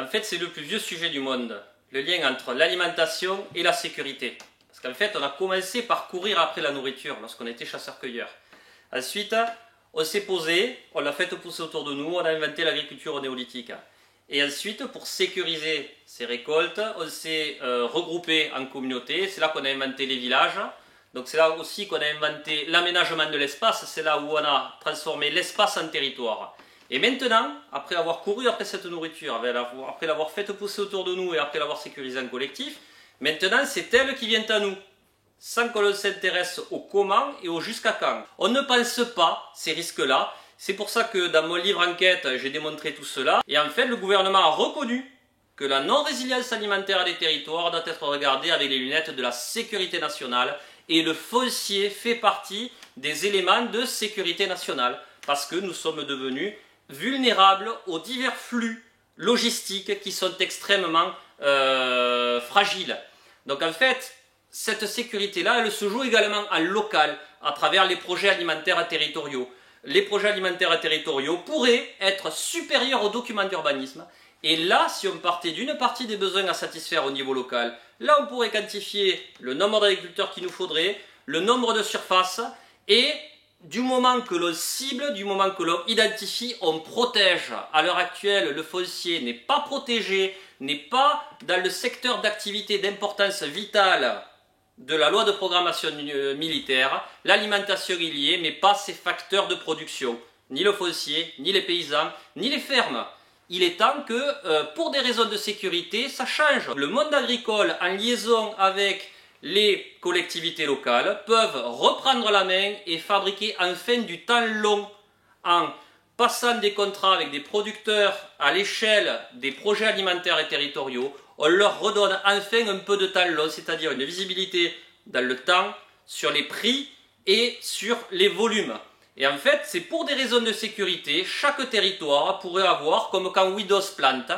En fait, c'est le plus vieux sujet du monde, le lien entre l'alimentation et la sécurité. Parce qu'en fait, on a commencé par courir après la nourriture lorsqu'on était chasseurs-cueilleurs. Ensuite, on s'est posé, on l'a fait pousser autour de nous, on a inventé l'agriculture néolithique. Et ensuite, pour sécuriser ces récoltes, on s'est regroupé en communauté. C'est là qu'on a inventé les villages. Donc c'est là aussi qu'on a inventé l'aménagement de l'espace. C'est là où on a transformé l'espace en territoire. Et maintenant, après avoir couru après cette nourriture, après l'avoir faite pousser autour de nous et après l'avoir sécurisée en collectif, maintenant c'est elle qui vient à nous, sans que l'on s'intéresse au comment et au jusqu'à quand. On ne pense pas ces risques-là. C'est pour ça que dans mon livre enquête, j'ai démontré tout cela. Et en fait, le gouvernement a reconnu que la non-résilience alimentaire des territoires doit être regardée avec les lunettes de la sécurité nationale. Et le foncier fait partie des éléments de sécurité nationale. Parce que nous sommes devenus vulnérables aux divers flux logistiques qui sont extrêmement fragiles. Donc en fait, cette sécurité-là, elle se joue également en local, à travers les projets alimentaires territoriaux. Les projets alimentaires territoriaux pourraient être supérieurs aux documents d'urbanisme. Et là, si on partait d'une partie des besoins à satisfaire au niveau local, là on pourrait quantifier le nombre d'agriculteurs qu'il nous faudrait, le nombre de surfaces, et du moment que l'on cible, du moment que l'on identifie, on protège. À l'heure actuelle, le foncier n'est pas protégé, n'est pas dans le secteur d'activité d'importance vitale de la loi de programmation militaire. L'alimentation y y est, mais pas ses facteurs de production. Ni le foncier, ni les paysans, ni les fermes. Il est temps que, pour des raisons de sécurité, ça change. Le monde agricole, en liaison avec les collectivités locales, peuvent reprendre la main et fabriquer enfin du temps long en passant des contrats avec des producteurs à l'échelle des projets alimentaires et territoriaux. On leur redonne enfin un peu de temps long, c'est-à-dire une visibilité dans le temps, sur les prix et sur les volumes. Et en fait, c'est pour des raisons de sécurité, chaque territoire pourrait avoir, comme quand Widos plante,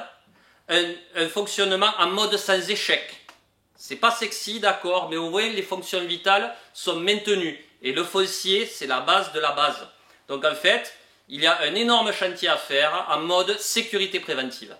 un fonctionnement en mode sans échec. C'est pas sexy, d'accord, mais au moins les fonctions vitales sont maintenues. Et le foncier, c'est la base de la base. Donc en fait, il y a un énorme chantier à faire en mode sécurité préventive.